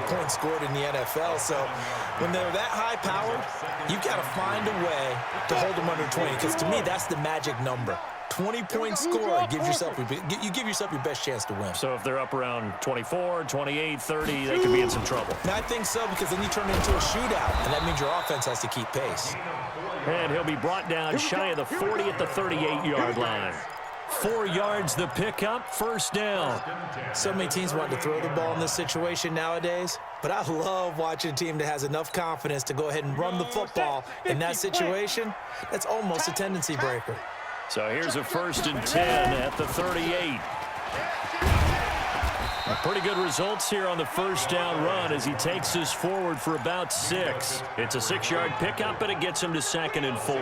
points scored in the NFL. So when they're that high-powered, you've got to find a way to hold them under 20, because to me, that's the magic number. 20-point score, you give yourself your best chance to win. So if they're up around 24, 28, 30, they could be in some trouble. And I think so, because then you turn it into a shootout, and that means your offense has to keep pace. And he'll be brought down shy of the 40 at the 38-yard line. 4 yards the pickup, first down. So many teams want to throw the ball in this situation nowadays, but I love watching a team that has enough confidence to go ahead and run the football in that situation. That's almost a tendency breaker. So here's a 1st and 10 at the 38. Pretty good results here on the first down run as he takes this forward for about 6. It's a 6-yard pickup, and it gets him to 2nd and 4.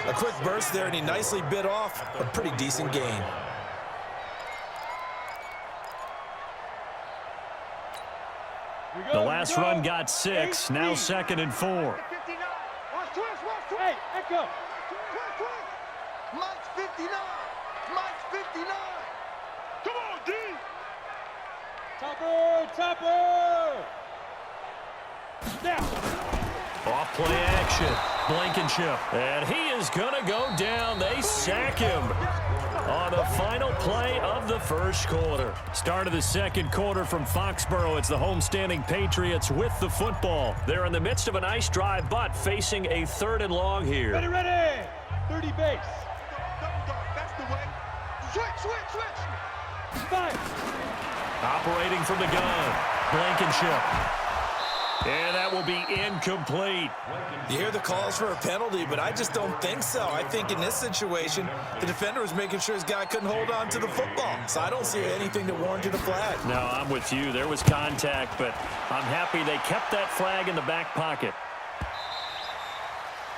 A quick burst there, and he nicely bit off a pretty decent gain. The last run got 6, now 2nd and 4. Hey, echo. Mike's 59. Mike's 59. Come on, D. Topper. Now. Off-play action. Blankenship. And he is going to go down. They sack him on the final play of the first quarter. Start of the second quarter from Foxborough. It's the homestanding Patriots with the football. They're in the midst of a nice drive, but facing a 3rd and long here. Ready. 30 base. That's the way. Switch. 5. Operating from the gun. Blankenship. And that will be incomplete. You hear the calls for a penalty, but I just don't think so. I think in this situation, the defender was making sure his guy couldn't hold on to the football. So I don't see anything that warranted a flag. No, I'm with you. There was contact, but I'm happy they kept that flag in the back pocket.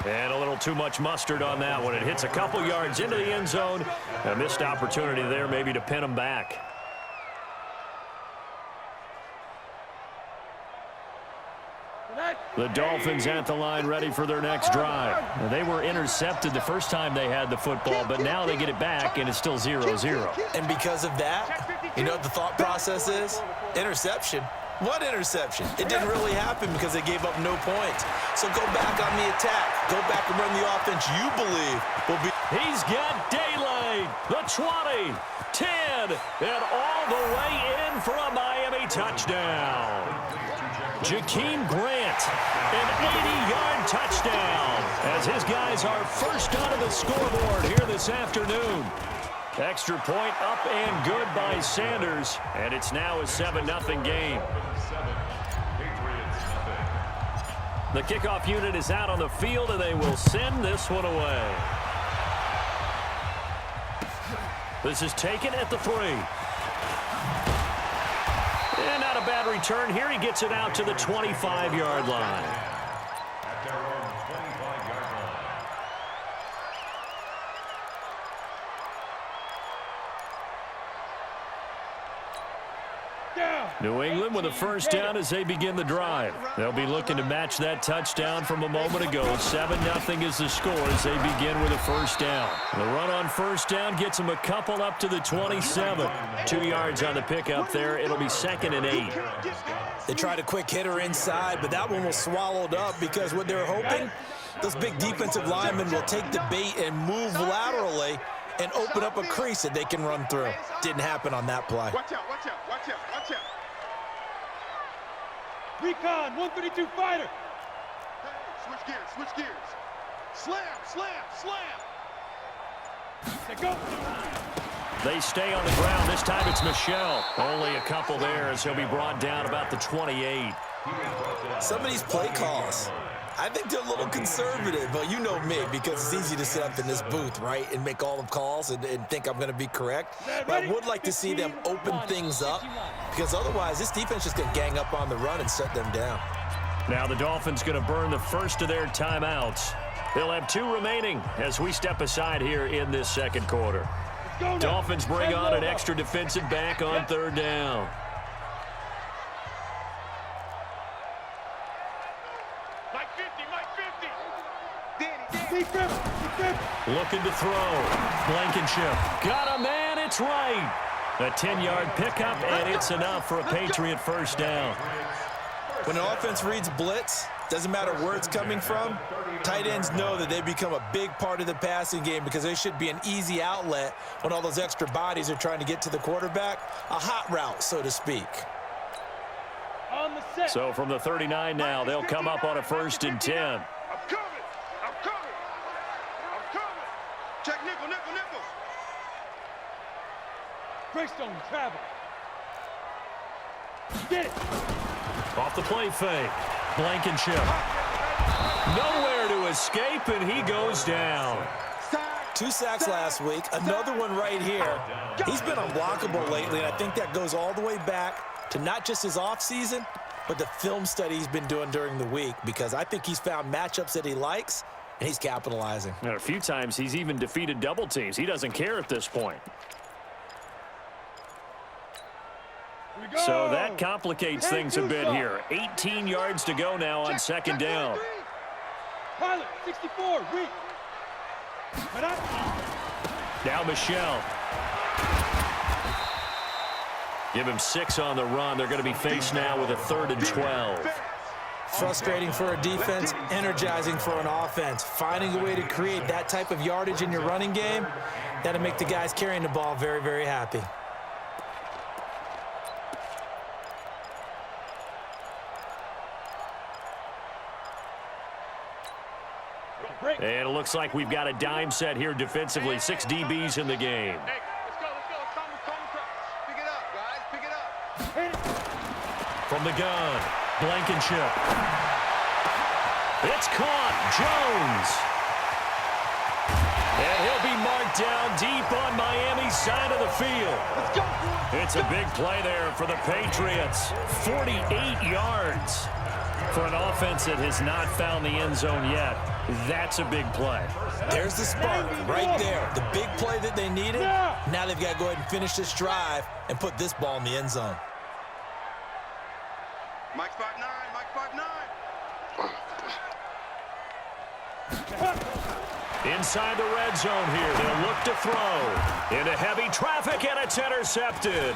And a little too much mustard on that one. It hits a couple yards into the end zone. A missed opportunity there maybe to pin him back. The Dolphins at the line ready for their next drive. They were intercepted the first time they had the football, but now they get it back, and it's still 0-0. And because of that, you know what the thought process is? Interception. What interception? It didn't really happen because they gave up no points. So go back on the attack. Go back and run the offense you believe will be. He's got daylight. The 20, 10, and all the way in for a Miami touchdown. Jakeem Grant, an 80-yard touchdown, as his guys are first onto the scoreboard here this afternoon. Extra point up and good by Sanders, and it's now a 7-0 game. The kickoff unit is out on the field, and they will send this one away. This is taken at the 3. And not a bad return here. He gets it out to the 25-yard line. New England with a first down as they begin the drive. They'll be looking to match that touchdown from a moment ago. 7-0 is the score as they begin with a first down. The run on first down gets them a couple up to the 27. 2 yards on the pickup there. It'll be 2nd and 8. They tried a quick hitter inside, but that one was swallowed up because what they're hoping, those big defensive linemen will take the bait and move laterally and open up a crease that they can run through. Didn't happen on that play. Watch out. Recon, 132 fighter. Hey, switch gears. Slam. Go. They stay on the ground. This time it's Michelle. Only a couple there as he'll be brought down about the 28. Some of these play calls, I think they're a little conservative, but you know me, because it's easy to sit up in this booth, right, and make all the calls and think I'm going to be correct. But I would like to see them open things up, because otherwise this defense is going to gang up on the run and shut them down. Now the Dolphins going to burn the first of their timeouts. They'll have 2 remaining as we step aside here in this second quarter. Dolphins bring on an extra defensive back on 3rd down. Mike 50. Looking to throw. Blankenship. Got a man. It's right. A 10-yard pickup, and it's enough for a Patriot first down. When an offense reads blitz, doesn't matter where it's coming from, tight ends know that they become a big part of the passing game because they should be an easy outlet when all those extra bodies are trying to get to the quarterback. A hot route, so to speak. So from the 39 now, they'll come up on a 1st and 10. I'm coming. Check nickel. Greystone travel. Get it. Off the play fake. Blankenship. Nowhere to escape, and he goes down. 2 sacks last week, another one right here. He's been unblockable lately, and I think that goes all the way back to not just his offseason, but the film study he's been doing during the week, because I think he's found matchups that he likes, and he's capitalizing. And a few times he's even defeated double teams. He doesn't care at this point. So that complicates things a bit here. 18 yards to go now on 2nd down. Pilot, 64, read. Now Michelle. Give him 6 on the run. They're going to be faced now with a 3rd and 12. Frustrating for a defense, energizing for an offense. Finding a way to create that type of yardage in your running game, that'll make the guys carrying the ball very, very happy. And it looks like we've got a dime set here defensively. 6 DBs in the game. Hey, let's go. Pick it up, guys. Pick it up. From the gun, Blankenship. It's caught. Jones. And he'll be marked down deep on Miami's side of the field. Let's go. It's a big play there for the Patriots. 48 yards for an offense that has not found the end zone yet. That's a big play. There's the spark right there. The big play that they needed. Now they've got to go ahead and finish this drive and put this ball in the end zone. Mike's 5'9", Inside the red zone here. They'll look to throw. Into heavy traffic, and it's intercepted.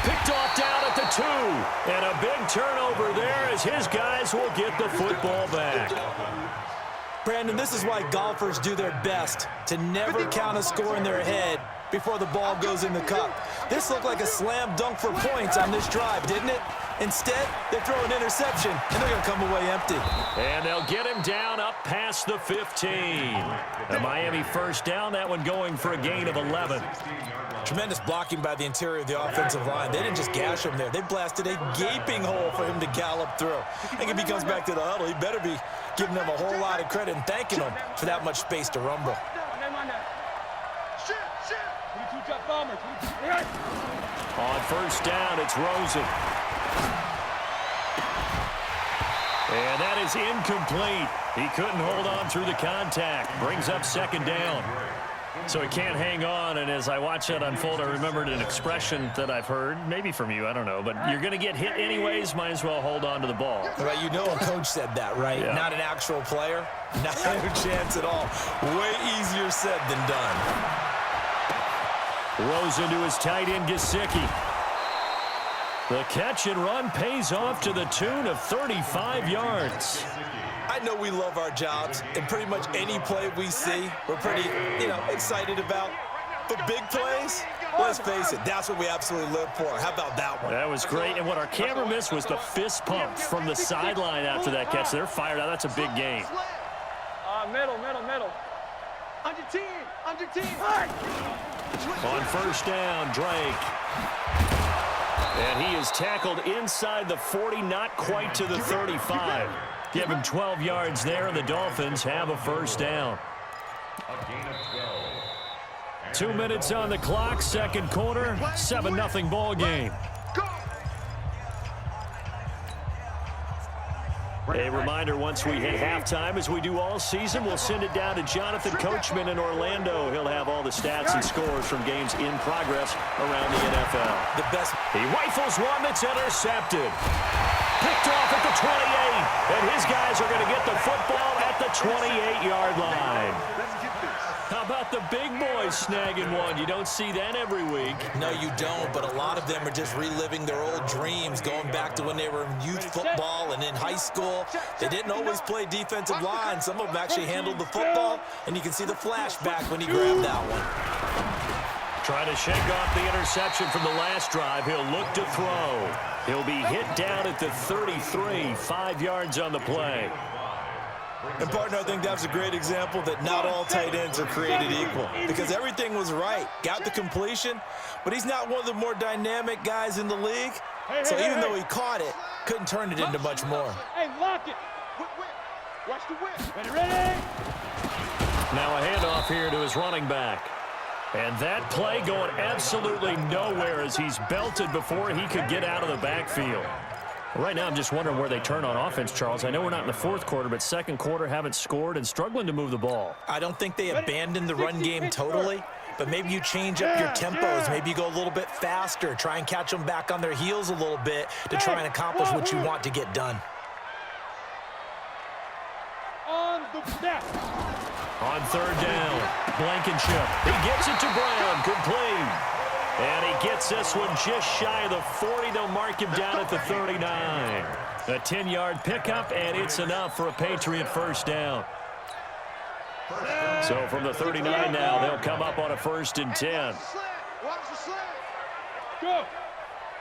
Picked off down at the 2. And a big turnover there as his guys will get the football back. Brandon, this is why golfers do their best to never count a score in their head before the ball goes in the cup. This looked like a slam dunk for points on this drive, didn't it? Instead, they throw an interception, and they're going to come away empty. And they'll get him down up past the 15. A Miami first down, that one going for a gain of 11. Tremendous blocking by the interior of the offensive line. They didn't just gash him there. They blasted a gaping hole for him to gallop through. I think if he comes back to the huddle, he better be giving them a whole lot of credit and thanking them for that much space to rumble. On first down, it's Rosen. And that is incomplete. He couldn't hold on through the contact. Brings up 2nd down. So he can't hang on, and as I watch that unfold, I remembered an expression that I've heard, maybe from you, I don't know, but you're going to get hit anyways, might as well hold on to the ball. Well, you know a coach said that, right? Yeah. Not an actual player. Not a chance at all. Way easier said than done. Rosen to his tight end, Gesicki. The catch and run pays off to the tune of 35 yards. I know we love our jobs, and pretty much any play we see, we're pretty, excited about. But big plays, let's face it, that's what we absolutely live for. How about that one? That was great, and what our camera missed was the fist pump from the sideline after that catch. They're fired out. That's a big game. Middle. Under 10. On first down, Drake. And he is tackled inside the 40, not quite to the 35. Give him 12 yards there, and the Dolphins have a first down. 2 minutes on the clock, 2nd quarter, 7-0 ball game. A reminder, once we hit halftime, as we do all season, we'll send it down to Jonathan Coachman in Orlando. He'll have all the stats and scores from games in progress around the NFL. The best. He rifles one that's intercepted. Picked off at the 28. And his guys are going to get the football at the 28-yard line. How about the big boys snagging one? You don't see that every week. No, you don't, but a lot of them are just reliving their old dreams, going back to when they were in youth football and in high school. They didn't always play defensive line. Some of them actually handled the football, and you can see the flashback when he grabbed that one. Trying to shake off the interception from the last drive. He'll look to throw. He'll be hit down at the 33, 5 yards on the play. And, partner, I think that was a great example that not all tight ends are created equal, because everything was right. Got the completion, but he's not one of the more dynamic guys in the league. So even though he caught it, couldn't turn it into much more. Hey, lock it. Watch the whip. Ready? Now a handoff here to his running back. And that play going absolutely nowhere as he's belted before he could get out of the backfield. Right now, I'm just wondering where they turn on offense, Charles. I know we're not in the fourth quarter, but second quarter haven't scored and struggling to move the ball. I don't think they abandoned the run game totally, but maybe you change up your tempos. Maybe you go a little bit faster, try and catch them back on their heels a little bit to try and accomplish what you want to get done. On the snap. On third down, Blankenship. He gets it to Brown, complete. And he gets this one just shy of the 40. They'll mark him down at the 39. A 10-yard pickup, and it's enough for a Patriot first down. So from the 39 now, they'll come up on a 1st and 10. Watch the slant. Go.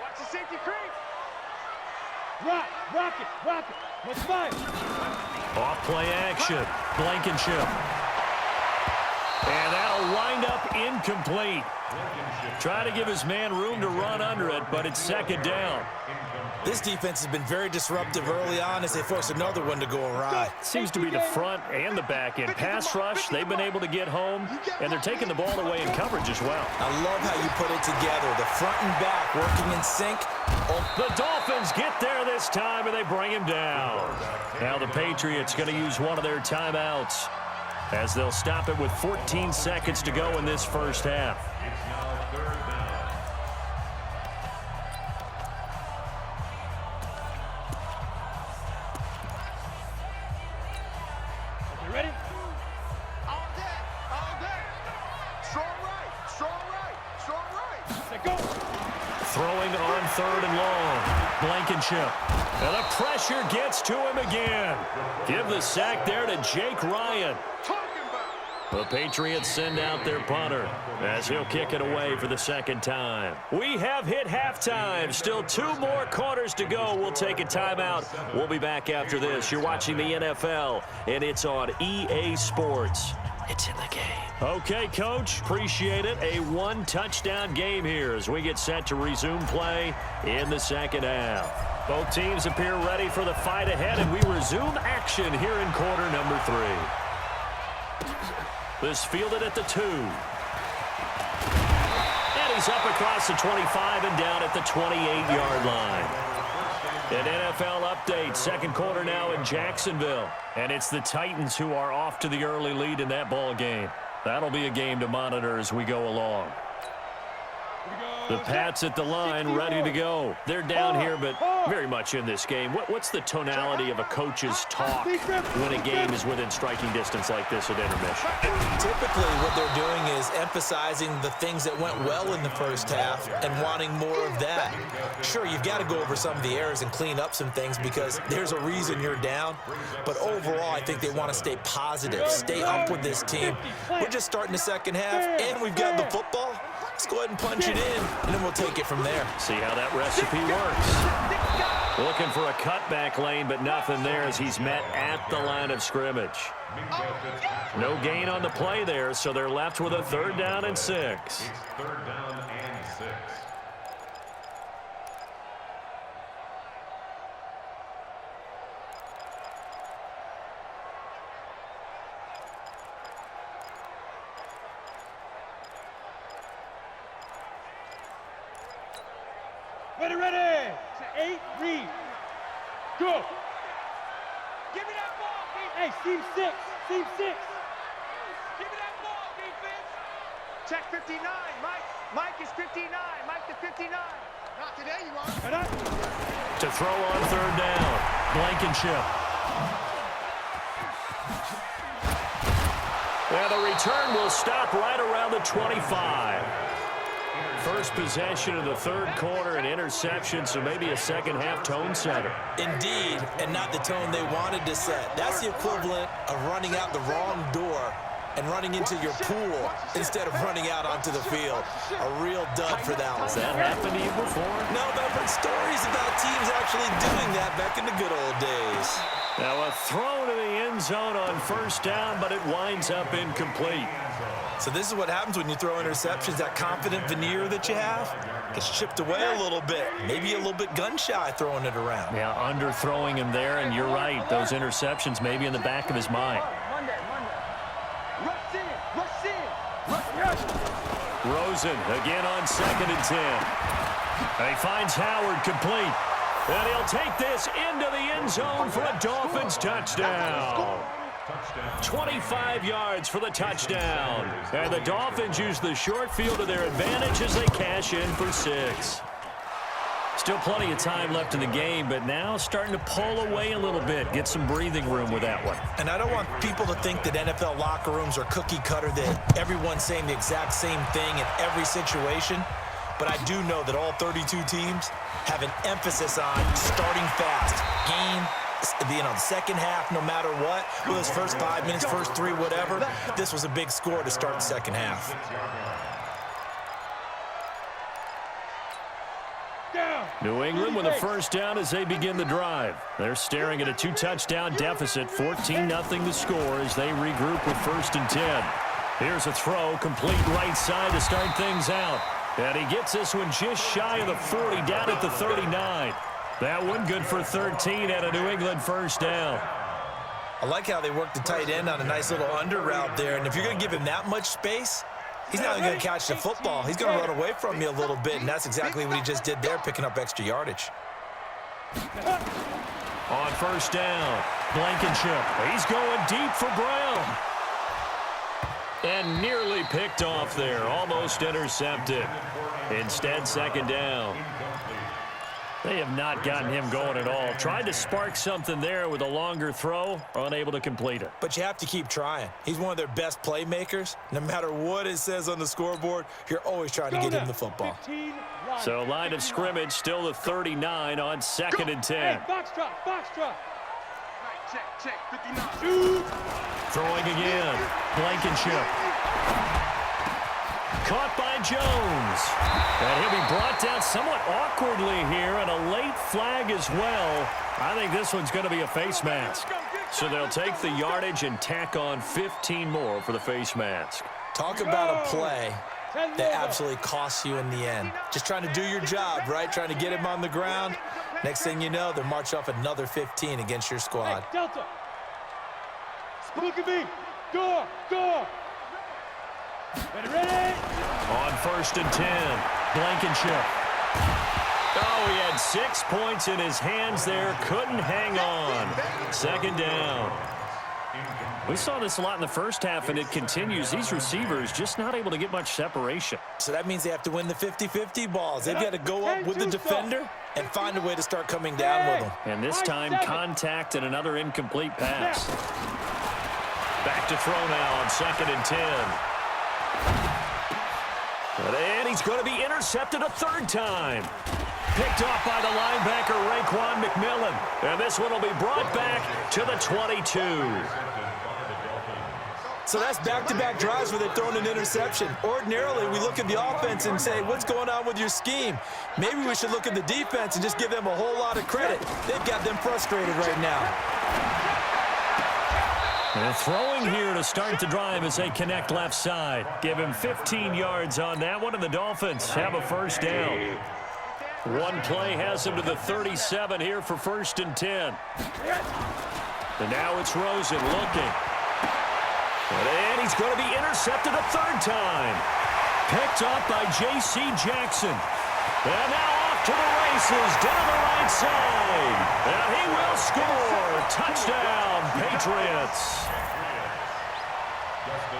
Watch the safety creep. Rock it. Let's fire. Off play action, Blankenship. And that'll wind up incomplete. Try to give his man room to run under it, but it's second down. This defense has been very disruptive early on as they force another one to go awry. Seems to be the front and the back end. Pass rush, they've been able to get home, and they're taking the ball away in coverage as well. I love how you put it together. The front and back working in sync. The Dolphins get there this time, and they bring him down. Now the Patriots going to use one of their timeouts as they'll stop it with 14 seconds to go in this first half. Ready? All day. Strong right. Let go. Throwing on third and long. Blankenship. And the pressure gets to him again. Give the sack there to Jake Ryan. The Patriots send out their punter as he'll kick it away for the second time. We have hit halftime. Still 2 more quarters to go. We'll take a timeout. We'll be back after this. You're watching the NFL, and it's on EA Sports. It's in the game. Okay, Coach. Appreciate it. A 1-touchdown game here as we get set to resume play in the second half. Both teams appear ready for the fight ahead, and we resume action here in quarter number 3. This fielded at the 2. And he's up across the 25 and down at the 28-yard line. An NFL update, second quarter now in Jacksonville. And it's the Titans who are off to the early lead in that ball game. That'll be a game to monitor as we go along. The Pats at the line, ready to go. They're down here, but very much in this game. What's the tonality of a coach's talk when a game is within striking distance like this at intermission? Typically, what they're doing is emphasizing the things that went well in the first half and wanting more of that. Sure, you've got to go over some of the errors and clean up some things because there's a reason you're down. But overall, I think they want to stay positive, stay up with this team. We're just starting the second half, and we've got the football. Let's go ahead and punch it in, and then we'll take it from there. See how that recipe works. Looking for a cutback lane, but nothing there as he's met at the line of scrimmage. No gain on the play there, so they're left with a 3rd down and 6. It's 3rd down and 6. Ready. To 8, read. Go. Give me that ball, defense. Hey, seam 6. Give me that ball, defense. Check 59. Mike is 59. Mike to 59. Not today, you won't. To throw on third down. Blankenship. And the return will stop right around the 25. First possession of the third quarter, an interception, so maybe a second-half tone setter. Indeed, and not the tone they wanted to set. That's the equivalent of running out the wrong door and running into your pool instead of running out onto the field. A real dud for that one. Has that happened to you before? No, but I've heard stories about teams actually doing that back in the good old days. Now a throw to the end zone on first down, but it winds up incomplete. So this is what happens when you throw interceptions. That confident veneer that you have gets chipped away a little bit. Maybe a little bit gun-shy throwing it around. Yeah, underthrowing him there, and you're right. Those interceptions may be in the back of his mind. Rosen again on 2nd and 10. He finds Howard complete. And he'll take this into the end zone for a Dolphins touchdown. 25 yards for the touchdown. And the Dolphins use the short field to their advantage as they cash in for 6. Still plenty of time left in the game, but now starting to pull away a little bit. Get some breathing room with that one. And I don't want people to think that NFL locker rooms are cookie cutter, that everyone's saying the exact same thing in every situation. But I do know that all 32 teams have an emphasis on starting fast. The second half, no matter what, those first 5 minutes, first 3, whatever, this was a big score to start the second half. New England with a first down as they begin the drive. They're staring at a 2-touchdown deficit, 14-0 the score as they regroup with 1st and 10. Here's a throw, complete right side to start things out. And he gets this one just shy of the 40, down at the 39. That one good for 13 and a New England first down. I like how they worked the tight end on a nice little under route there. And if you're going to give him that much space, he's not going to catch the football. He's going to run away from you a little bit, and that's exactly what he just did there, picking up extra yardage. On first down, Blankenship. He's going deep for Brown. And nearly picked off there, almost intercepted. Instead, second down. They have not gotten him going at all. Tried to spark something there with a longer throw, unable to complete it. But you have to keep trying. He's one of their best playmakers. No matter what it says on the scoreboard, you're always trying to get him the football. So line of scrimmage still the 39 on 2nd and 10. Box drop. Check, 59. Throwing again. Blankenship. Caught by Jones. And he'll be brought down somewhat awkwardly here, and a late flag as well. I think this one's going to be a face mask. So they'll take the yardage and tack on 15 more for the face mask. Talk about a play that absolutely costs you in the end. Just trying to do your job, right? Trying to get him on the ground. Next thing you know, they'll march off another 15 against your squad. Hey, Delta. Look at me. Door. Ready? On 1st and 10, Blankenship. Oh, he had 6 points in his hands there. Couldn't hang on. 2nd down. We saw this a lot in the first half, and it continues. These receivers just not able to get much separation. So that means they have to win the 50-50 balls. They've got to go up with the defender and find a way to start coming down with them. And this time, contact and another incomplete pass. Back to throw now on 2nd and 10. And he's going to be intercepted a 3rd time. Picked off by the linebacker, Raekwon McMillan. And this one will be brought back to the 22. So that's back-to-back drives where they've thrown an interception. Ordinarily, we look at the offense and say, what's going on with your scheme? Maybe we should look at the defense and just give them a whole lot of credit. They've got them frustrated right now. And throwing here to start the drive as they connect left side. Give him 15 yards on that one, and the Dolphins have a first down. One play has him to the 37 here for 1st and 10. And now it's Rosen looking. And he's going to be intercepted a 3rd time. Picked up by J.C. Jackson. And now off to the races down the right side. And he will score. Touchdown, Patriots.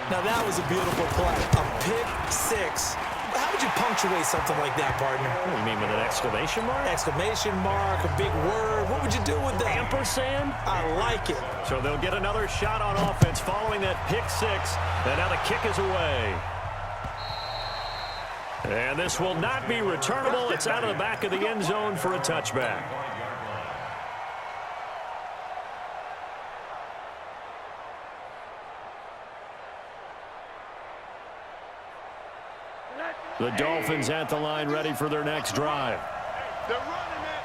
Now that was a beautiful play. A pick 6. How would you punctuate something like that, partner? What do you mean, with an exclamation mark? Exclamation mark, a big word. What would you do with that? Ampersand? I like it. So they'll get another shot on offense following that pick six. And now the kick is away. And this will not be returnable. It's out of the back of the end zone for a touchback. The Dolphins at the line, ready for their next drive. They're running, man.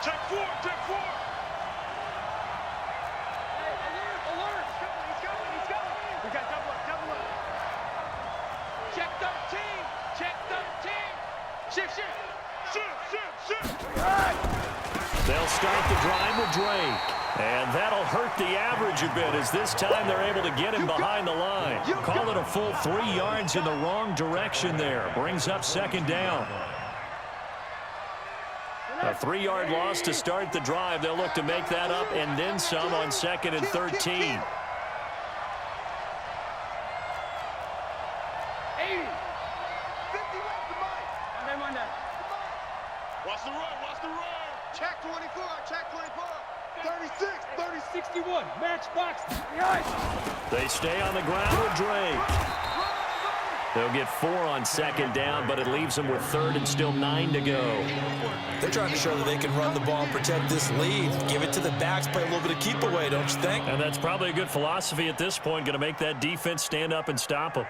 Check four, check four. Hey, alert. He's coming. We got double up. Check 13. Check 13. Shift. They'll start the drive with Drake. And that'll hurt the average a bit as this time they're able to get him behind the line. Call it a full 3 yards in the wrong direction there. Brings up second down. A 3-yard loss to start the drive. They'll look to make that up and then some on 2nd and 13. Watch the run. Check 24. 36, 61. Match box. They stay on the ground with Drake. They'll get 4 on 2nd down, but it leaves them with 3rd and still 9 to go. They're trying to show that they can run the ball and protect this lead. Give it to the backs, play a little bit of keep away, don't you think? And that's probably a good philosophy at this point, going to make that defense stand up and stop them.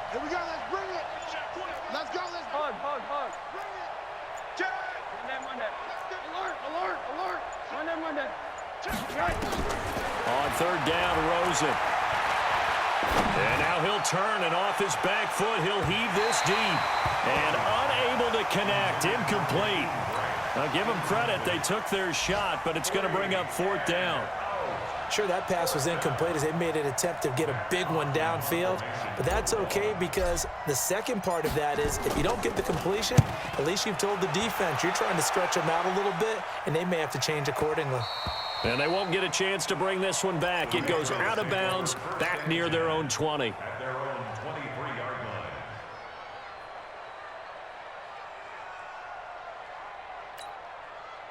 Here we go, let's bring it. Let's go, let's hug. Bring it. Check. Alert. On 3rd down, Rosen. And now he'll turn, and off his back foot, he'll heave this deep. And unable to connect, incomplete. Now give them credit, they took their shot, but it's going to bring up 4th down. Sure, that pass was incomplete as they made an attempt to get a big one downfield, but that's okay because the second part of that is if you don't get the completion, at least you've told the defense you're trying to stretch them out a little bit, and they may have to change accordingly. And they won't get a chance to bring this one back. It goes out of bounds, back near their own 20. At their own 23-yard line.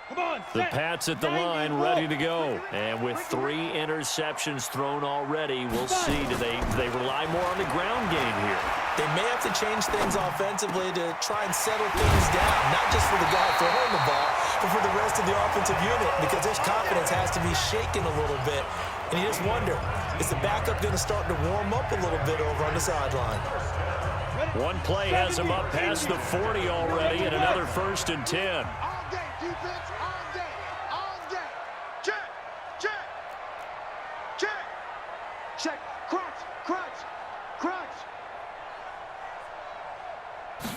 Come on, The Pats at the line, ready to go. And with 3 interceptions thrown already, we'll see. Do they rely more on the ground game here? They may have to change things offensively to try and settle things down, not just for the guy throwing the ball, but for the rest of the offensive unit, because his confidence has to be shaken a little bit. And you just wonder, is the backup going to start to warm up a little bit over on the sideline? One play has him up past the 40 already, and another 1st and 10. all day, defense, all day. Check. Crunch.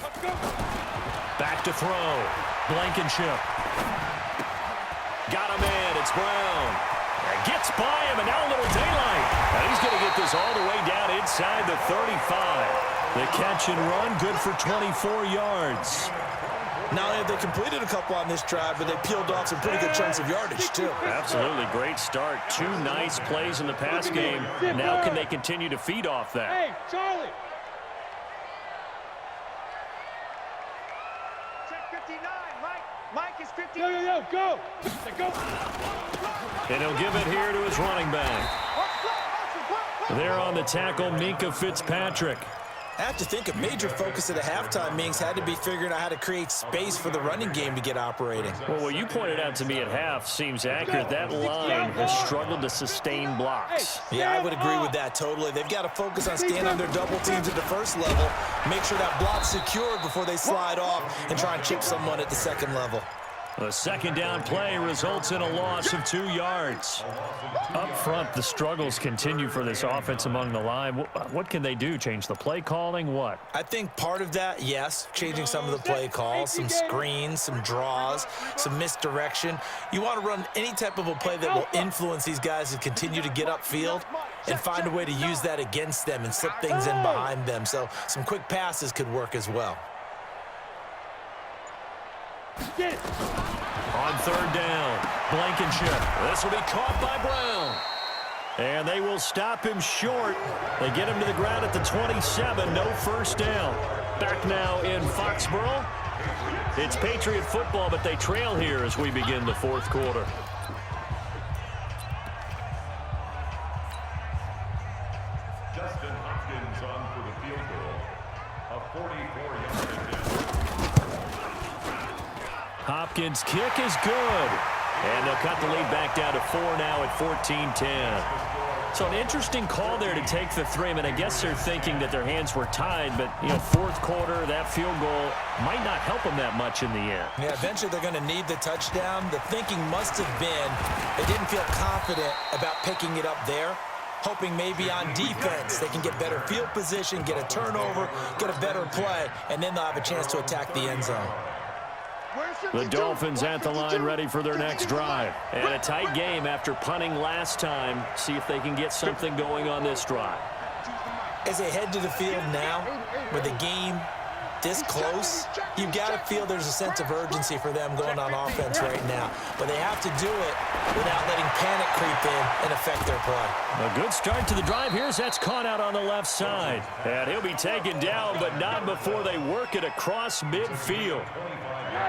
Let's go. Back to throw. Blankenship. Got him in. It's Brown. Gets by him, and now a little daylight. And he's going to get this all the way down inside the 35. The catch and run, good for 24 yards. Not only have they completed a couple on this drive, but they peeled off some pretty good chunks of yardage, too. Absolutely great start. 2 nice plays in the pass game. Now can they continue to feed off that? Hey, Charlie. Check 59, Mike is 59. Go. And he'll give it here to his running back. There on the tackle, Minkah Fitzpatrick. I have to think a major focus of the halftime meetings had to be figuring out how to create space for the running game to get operating. Well, what you pointed out to me at half seems accurate. That line has struggled to sustain blocks. Yeah, I would agree with that totally. They've got to focus on staying under double teams at the first level, make sure that block's secured before they slide off and try and chip someone at the second level. A 2nd down play results in a loss of 2 yards. Up front, the struggles continue for this offense among the line. What can they do? Change the play calling? What? I think part of that, yes, changing some of the play calls, some screens, some draws, some misdirection. You want to run any type of a play that will influence these guys to continue to get upfield. and find a way to use that against them and slip things in behind them. So some quick passes could work as well. On third down, Blankenship. This will be caught by Brown. And they will stop him short. They get him to the ground at the 27. No first down. Back now in Foxborough. It's Patriot football, but they trail here as we begin the fourth quarter. Justin Hopkins on for the field goal. A 44-yard attempt. Hopkins' kick is good. And they'll cut the lead back down to 4 now at 14-10. So an interesting call there to take the 3. I mean, I guess they're thinking that their hands were tied, but, you know, fourth quarter, that field goal might not help them that much in the end. Yeah, eventually they're going to need the touchdown. The thinking must have been they didn't feel confident about picking it up there, hoping maybe on defense they can get better field position, get a turnover, get a better play, and then they'll have a chance to attack the end zone. The Dolphins at the line ready for their next drive. And a tight game after punting last time. See if they can get something going on this drive. As they head to the field now, with the game this close, you've got to feel there's a sense of urgency for them going on offense right now. But they have to do it without letting panic creep in and affect their play. A good start to the drive. Here's that's caught out on the left side. And he'll be taken down, but not before they work it across midfield.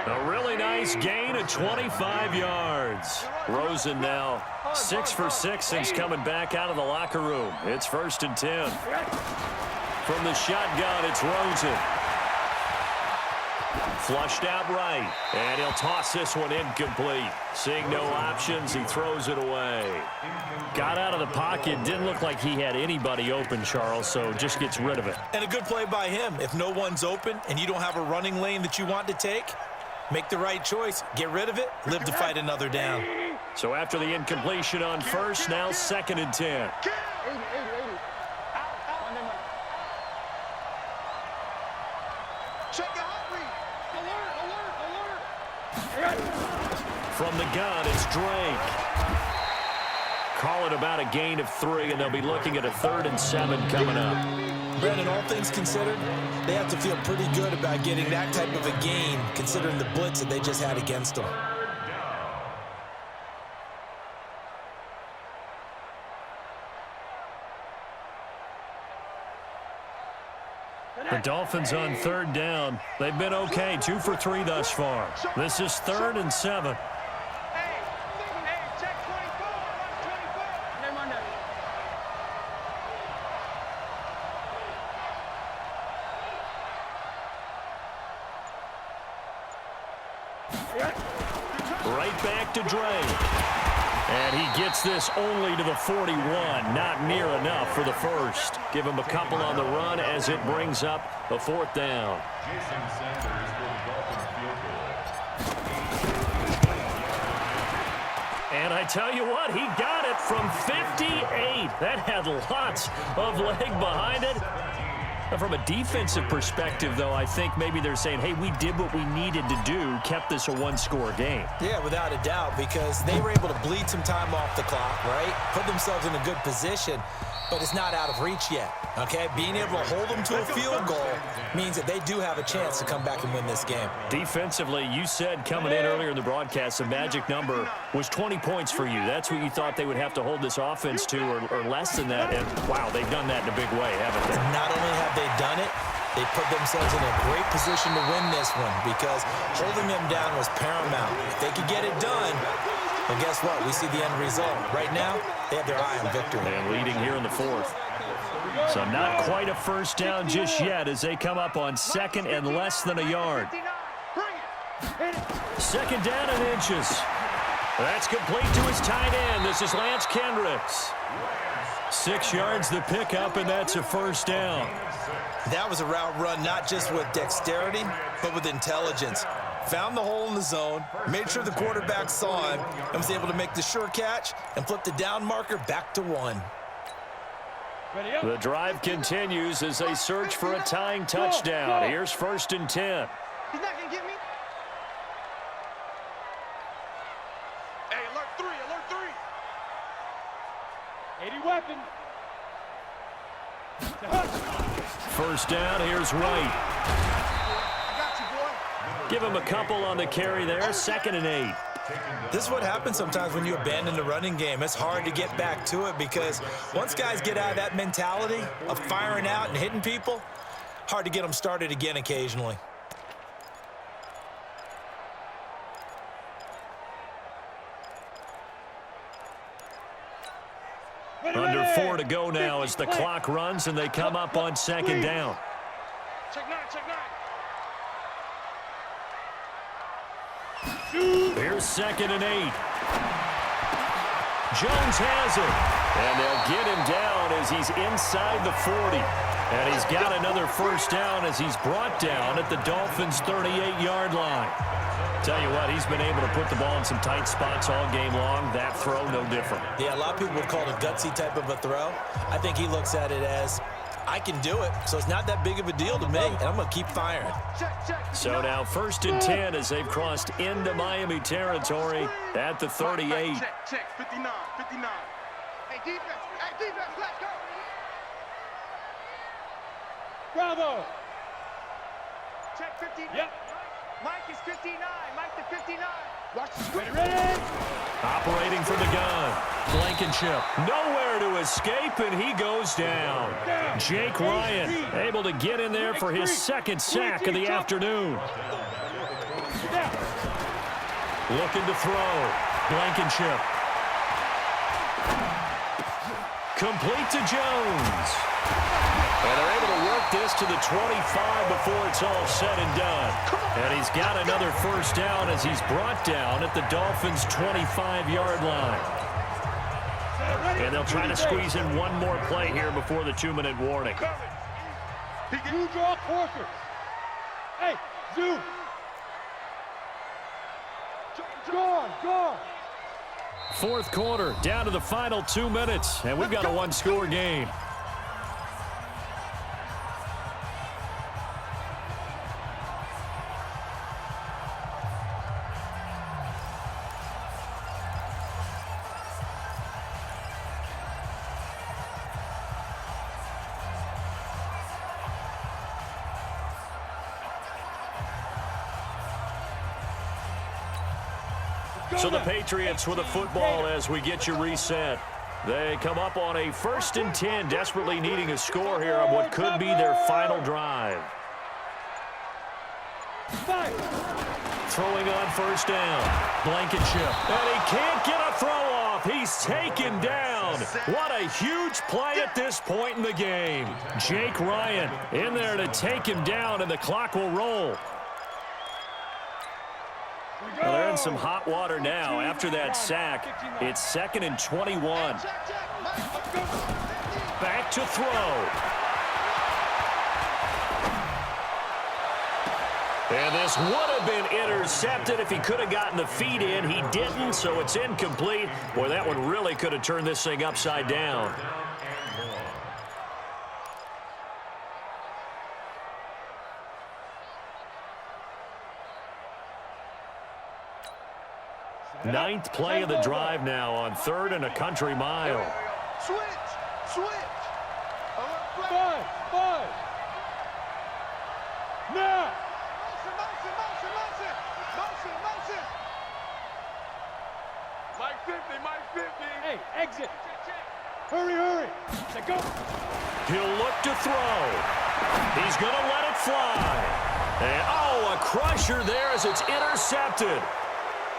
A really nice gain of 25 yards. Rosen now 6 for 6 since coming back out of the locker room. It's 1st and 10. From the shotgun, it's Rosen. Flushed out right, and he'll toss this one incomplete. Seeing no options, he throws it away. Got out of the pocket, didn't look like he had anybody open, Charles, so just gets rid of it. And a good play by him. If no one's open and you don't have a running lane that you want to take, make the right choice. Get rid of it, live to fight another down. So after the incompletion on first, now 2nd and 10. From the gun, it's Drake. Call it about a gain of 3, and they'll be looking at a 3rd and 7 coming up. Brandon, all things considered, they have to feel pretty good about getting that type of a gain, considering the blitz that they just had against them. The Dolphins on 3rd down. They've been okay, 2 for 3 thus far. This is 3rd and 7. Right back to Drake. And he gets this only to the 41. Not near enough for the first. Give him a couple on the run as it brings up a 4th down. Jason Sanders for the Dolphins field goal. And I tell you what, he got it from 58. That had lots of leg behind it. From a defensive perspective, though, I think maybe they're saying, hey, we did what we needed to do, kept this a one-score game. Yeah, without a doubt, because they were able to bleed some time off the clock, right? Put themselves in a good position, but it's not out of reach yet, okay? Being able to hold them to a field goal means that they do have a chance to come back and win this game. Defensively, you said coming in earlier in the broadcast, the magic number was 20 points for you. That's what you thought they would have to hold this offense to, or less than that. And, wow, they've done that in a big way, haven't they? Not only have they done it, they put themselves in a great position to win this one because holding them down was paramount. If they could get it done, well, guess what? We see the end result. Right now, they have their eye on victory. And leading here in the 4th. So not quite a first down just yet as they come up on 2nd and less than a yard. 2nd down and inches. That's complete to his tight end. This is Lance Kendricks. 6 yards the pickup, and that's a first down. That was a route run not just with dexterity, but with intelligence. Found the hole in the zone, made sure the quarterback saw him, and was able to make the sure catch and flip the down marker back to 1. The drive continues as they search for a tying touchdown. Here's 1st and 10. He's not going to get me. Hey, alert 3, alert 3. 80 weapon. First down, here's White. Give him a couple on the carry there, 2nd and 8. This is what happens sometimes when you abandon the running game. It's hard to get back to it because once guys get out of that mentality of firing out and hitting people, hard to get them started again occasionally. Under 4 to go now as the clock runs and they come up on 2nd down. Check 9, check 9. Here's 2nd and 8. Jones has it. And they'll get him down as he's inside the 40. And he's got another first down as he's brought down at the Dolphins' 38-yard line. Tell you what, he's been able to put the ball in some tight spots all game long. That throw, no different. Yeah, a lot of people would call it a gutsy type of a throw. I think he looks at it as, I can do it, so it's not that big of a deal to me, and I'm going to keep firing. So now 1st and 10 as they've crossed into Miami territory at the 38. Check, 59, 59. Hey, defense, let's go. Bravo. Check 59. Yep. Mike is 59. Mike the 59. Watch the screen. Ready? Operating from the gun. Blankenship nowhere to escape, and he goes down. Jake Ryan able to get in there for his 2nd sack of the afternoon. Looking to throw. Blankenship. Complete to Jones. And they're able to work this to the 25 before it's all said and done. And he's got another first down as he's brought down at the Dolphins' 25-yard line. And they'll try to squeeze in one more play here before the 2-minute warning. You draw closer. Hey, zoom. Go. 4th quarter, down to the final 2 minutes, and we've got a one-score game. So the Patriots with a football as we get you reset. They come up on a 1st and 10, desperately needing a score here on what could be their final drive. Throwing on 1st down. Blankenship. And he can't get a throw off. He's taken down. What a huge play at this point in the game. Jake Ryan in there to take him down, and the clock will roll. Well, they're in some hot water now. After that sack, it's 2nd and 21. Back to throw. And this would have been intercepted if he could have gotten the feet in. He didn't, so it's incomplete. Boy, that one really could have turned this thing upside down. Ninth play of the drive now on 3rd and a country mile. Switch. Five. Now. Motion. Mike 50. Hey, exit. Hurry. Let go. He'll look to throw. He's going to let it fly. And, a crusher there as it's intercepted.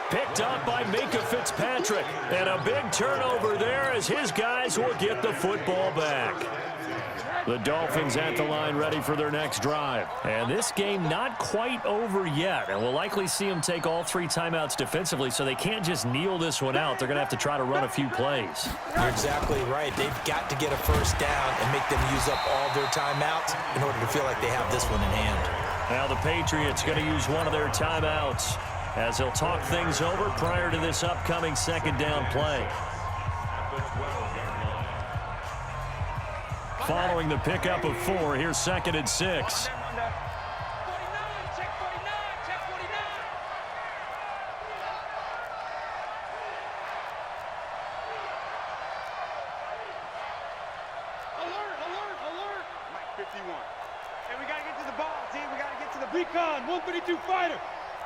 Picked up by Minka Fitzpatrick. And a big turnover there as his guys will get the football back. The Dolphins at the line ready for their next drive. And this game not quite over yet. And we'll likely see them take all 3 timeouts defensively, so they can't just kneel this one out. They're going to have to try to run a few plays. You're exactly right. They've got to get a first down and make them use up all their timeouts in order to feel like they have this one in hand. Now the Patriots going to use one of their timeouts as they'll talk things over prior to this upcoming 2nd down play. Following the pickup of 4, here's 2nd and 6. Alert. 51. Hey, we got to get to the ball, team. We got to get to the recon. 132 fighter.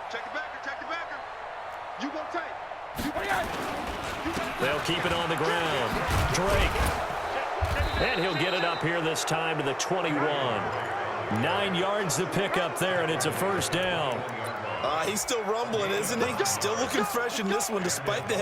Check the backer, check the backer. You go tight. They'll keep it on the ground. Drake. And he'll get it up here this time to the 21. 9 yards to pick up there, and it's a first down. He's still rumbling, isn't he? Still looking fresh in this one despite the